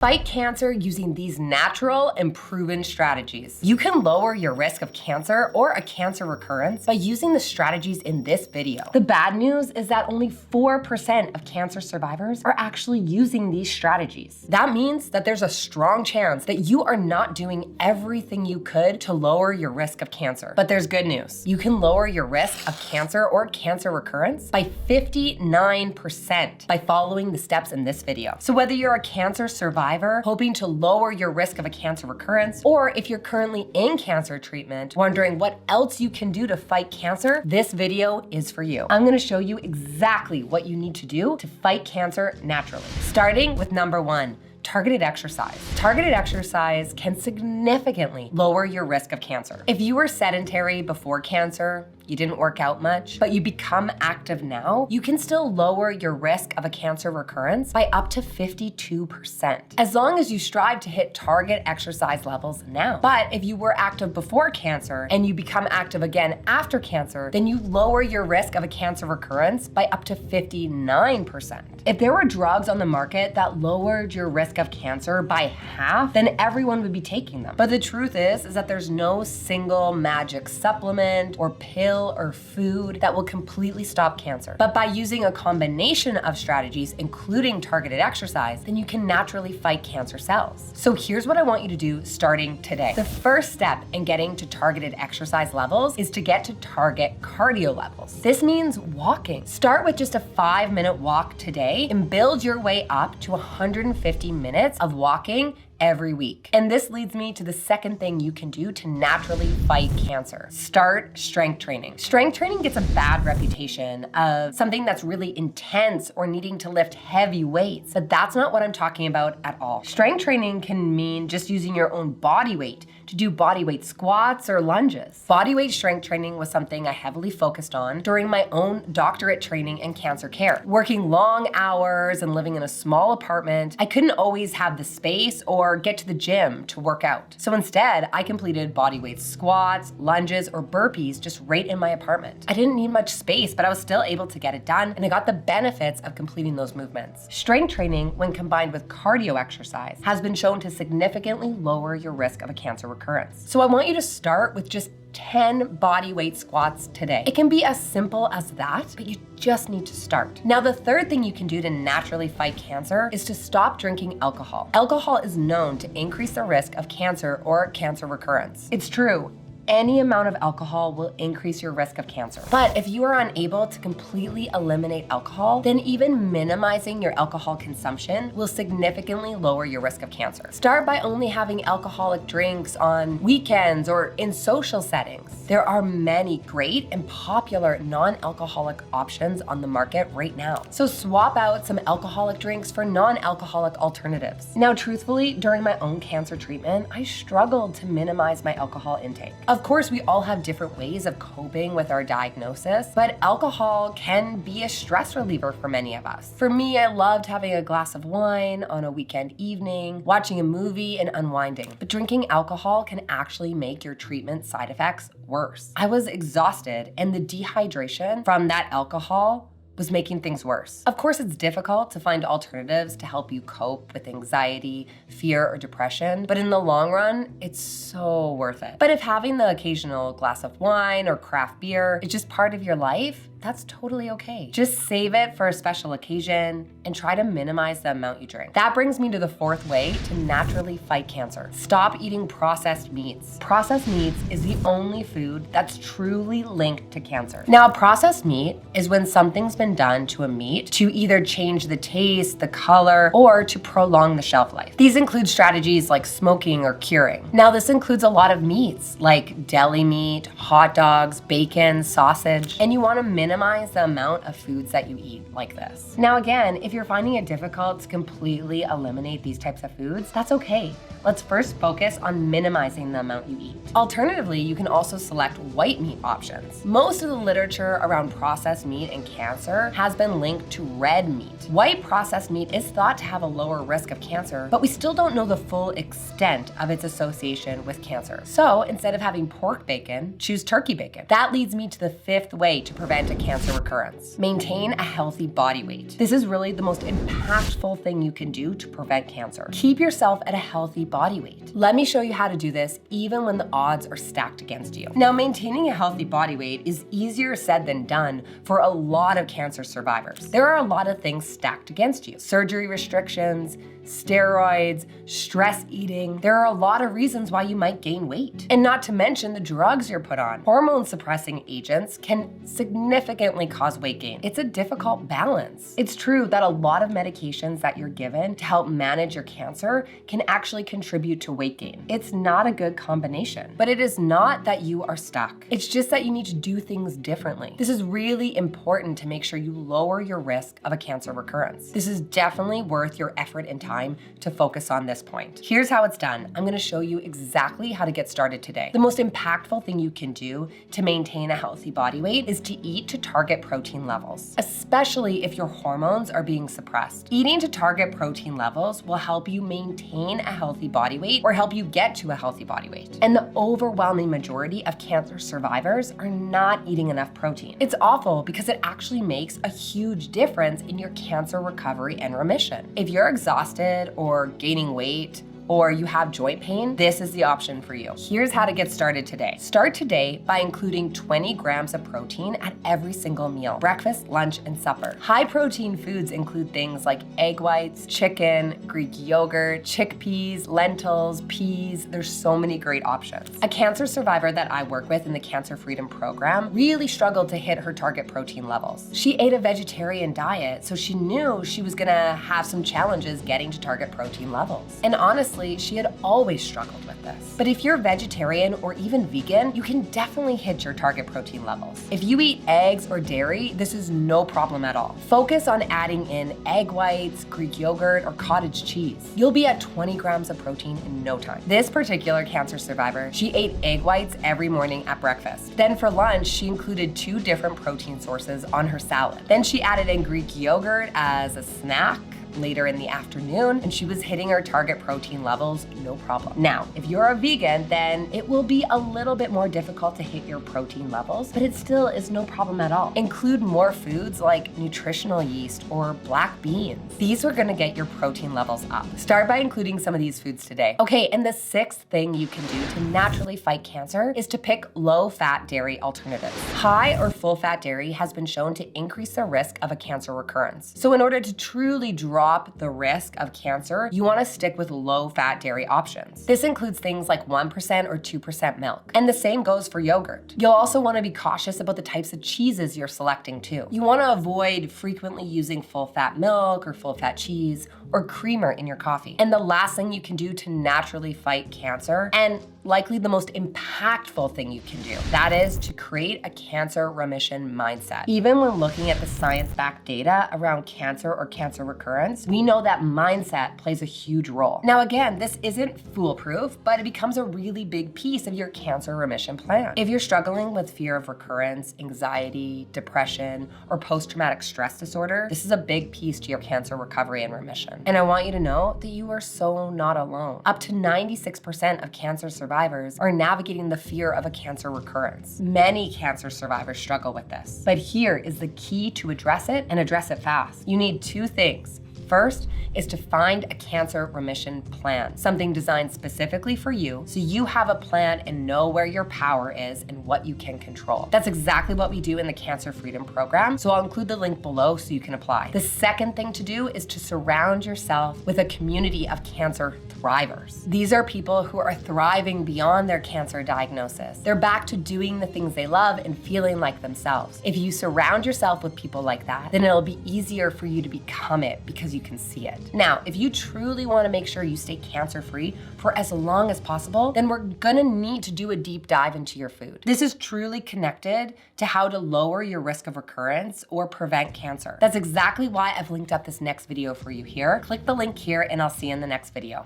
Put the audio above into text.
Fight cancer using these natural and proven strategies. You can lower your risk of cancer or a cancer recurrence by using the strategies in this video. The bad news is that only 4% of cancer survivors are actually using these strategies. That means that there's a strong chance that you are not doing everything you could to lower your risk of cancer. But there's good news. You can lower your risk of cancer or cancer recurrence by 59% by following the steps in this video. So whether you're a cancer survivor hoping to lower your risk of a cancer recurrence, or if you're currently in cancer treatment, wondering what else you can do to fight cancer, this video is for you. I'm gonna show you exactly what you need to do to fight cancer naturally. Starting with number 1, targeted exercise. Targeted exercise can significantly lower your risk of cancer. If you were sedentary before cancer, you didn't work out much, but you become active now, you can still lower your risk of a cancer recurrence by up to 52%, as long as you strive to hit target exercise levels now. But if you were active before cancer and you become active again after cancer, then you lower your risk of a cancer recurrence by up to 59%. If there were drugs on the market that lowered your risk of cancer by half, then everyone would be taking them. But the truth is that there's no single magic supplement or pill or food that will completely stop cancer. But by using a combination of strategies, including targeted exercise, then you can naturally fight cancer cells. So here's what I want you to do starting today. The first step in getting to targeted exercise levels is to get to target cardio levels. This means walking. Start with just a 5-minute walk today and build your way up to 150 minutes of walking every week. And this leads me to the second thing you can do to naturally fight cancer. Start strength training. Strength training gets a bad reputation of something that's really intense or needing to lift heavy weights, but that's not what I'm talking about at all. Strength training can mean just using your own body weight to do body weight squats or lunges. Body weight strength training was something I heavily focused on during my own doctorate training in cancer care. Working long hours and living in a small apartment, I couldn't always have the space or get to the gym to work out. So instead, I completed body weight squats, lunges, or burpees just right in my apartment. I didn't need much space, but I was still able to get it done, and I got the benefits of completing those movements. Strength training, when combined with cardio exercise, has been shown to significantly lower your risk of a cancer recurrence. So I want you to start with just 10 body weight squats today. It can be as simple as that, but you just need to start. Now, the third thing you can do to naturally fight cancer is to stop drinking alcohol. Alcohol is known to increase the risk of cancer or cancer recurrence. It's true. Any amount of alcohol will increase your risk of cancer. But if you are unable to completely eliminate alcohol, then even minimizing your alcohol consumption will significantly lower your risk of cancer. Start by only having alcoholic drinks on weekends or in social settings. There are many great and popular non-alcoholic options on the market right now. So swap out some alcoholic drinks for non-alcoholic alternatives. Now, truthfully, during my own cancer treatment, I struggled to minimize my alcohol intake. Of course, we all have different ways of coping with our diagnosis, but alcohol can be a stress reliever for many of us. For me, I loved having a glass of wine on a weekend evening, watching a movie, and unwinding. But drinking alcohol can actually make your treatment side effects worse. I was exhausted, and the dehydration from that alcohol was making things worse. Of course, it's difficult to find alternatives to help you cope with anxiety, fear, or depression, but in the long run, it's so worth it. But if having the occasional glass of wine or craft beer is just part of your life, that's totally okay. Just save it for a special occasion and try to minimize the amount you drink. That brings me to the fourth way to naturally fight cancer. Stop eating processed meats. Processed meats is the only food that's truly linked to cancer. Now, processed meat is when something's been done to a meat to either change the taste, the color, or to prolong the shelf life. These include strategies like smoking or curing. Now, this includes a lot of meats like deli meat, hot dogs, bacon, sausage, and you want to minimize the amount of foods that you eat like this. Now, again, if you're finding it difficult to completely eliminate these types of foods, that's okay. Let's first focus on minimizing the amount you eat. Alternatively, you can also select white meat options. Most of the literature around processed meat and cancer has been linked to red meat. White processed meat is thought to have a lower risk of cancer, but we still don't know the full extent of its association with cancer. So instead of having pork bacon, choose turkey bacon. That leads me to the fifth way to prevent a cancer recurrence. Maintain a healthy body weight. This is really the most impactful thing you can do to prevent cancer. Keep yourself at a healthy body weight. Let me show you how to do this even when the odds are stacked against you. Now, maintaining a healthy body weight is easier said than done for a lot of cancer survivors. There are a lot of things stacked against you. Surgery restrictions, steroids, stress eating. There are a lot of reasons why you might gain weight. And not to mention the drugs you're put on. Hormone suppressing agents can significantly cause weight gain. It's a difficult balance. It's true that a lot of medications that you're given to help manage your cancer can actually contribute to weight gain. It's not a good combination, but it is not that you are stuck. It's just that you need to do things differently. This is really important to make sure you lower your risk of a cancer recurrence. This is definitely worth your effort and time to focus on this point. Here's how it's done. I'm going to show you exactly how to get started today. The most impactful thing you can do to maintain a healthy body weight is to eat to target protein levels, especially if your hormones are being suppressed. Eating to target protein levels will help you maintain a healthy body weight or help you get to a healthy body weight. And the overwhelming majority of cancer survivors are not eating enough protein. It's awful because it actually makes a huge difference in your cancer recovery and remission. If you're exhausted or gaining weight, or you have joint pain, this is the option for you. Here's how to get started today. Start today by including 20 grams of protein at every single meal, breakfast, lunch, and supper. High protein foods include things like egg whites, chicken, Greek yogurt, chickpeas, lentils, peas. There's so many great options. A cancer survivor that I work with in the Cancer Freedom Program really struggled to hit her target protein levels. She ate a vegetarian diet, so she knew she was gonna have some challenges getting to target protein levels. And honestly, she had always struggled with this. But if you're vegetarian or even vegan, you can definitely hit your target protein levels. If you eat eggs or dairy, this is no problem at all. Focus on adding in egg whites, Greek yogurt, or cottage cheese. You'll be at 20 grams of protein in no time. This particular cancer survivor, she ate egg whites every morning at breakfast. Then for lunch, she included 2 different protein sources on her salad. Then she added in Greek yogurt as a snack later in the afternoon, and she was hitting her target protein levels, no problem. Now, if you're a vegan, then it will be a little bit more difficult to hit your protein levels, but it still is no problem at all. Include more foods like nutritional yeast or black beans. These are gonna get your protein levels up. Start by including some of these foods today. Okay, and the 6th thing you can do to naturally fight cancer is to pick low-fat dairy alternatives. High or full-fat dairy has been shown to increase the risk of a cancer recurrence. So in order to truly drop the risk of cancer, you want to stick with low-fat dairy options. This includes things like 1% or 2% milk. And the same goes for yogurt. You'll also want to be cautious about the types of cheeses you're selecting too. You want to avoid frequently using full-fat milk or full-fat cheese or creamer in your coffee. And the last thing you can do to naturally fight cancer, and likely the most impactful thing you can do, that is to create a cancer remission mindset. Even when looking at the science-backed data around cancer or cancer recurrence, we know that mindset plays a huge role. Now again, this isn't foolproof, but it becomes a really big piece of your cancer remission plan. If you're struggling with fear of recurrence, anxiety, depression, or post-traumatic stress disorder, this is a big piece to your cancer recovery and remission. And I want you to know that you are so not alone. Up to 96% of cancer survivors are navigating the fear of a cancer recurrence. Many cancer survivors struggle with this. But here is the key to address it, and address it fast. You need 2 things. First is to find a cancer remission plan, something designed specifically for you, so you have a plan and know where your power is and what you can control. That's exactly what we do in the Cancer Freedom Program, so I'll include the link below so you can apply. The second thing to do is to surround yourself with a community of cancer thrivers. These are people who are thriving beyond their cancer diagnosis. They're back to doing the things they love and feeling like themselves. If you surround yourself with people like that, then it'll be easier for you to become it because you can see it. Now, if you truly want to make sure you stay cancer-free for as long as possible, then we're gonna need to do a deep dive into your food. This is truly connected to how to lower your risk of recurrence or prevent cancer. That's exactly why I've linked up this next video for you here. Click the link here and I'll see you in the next video.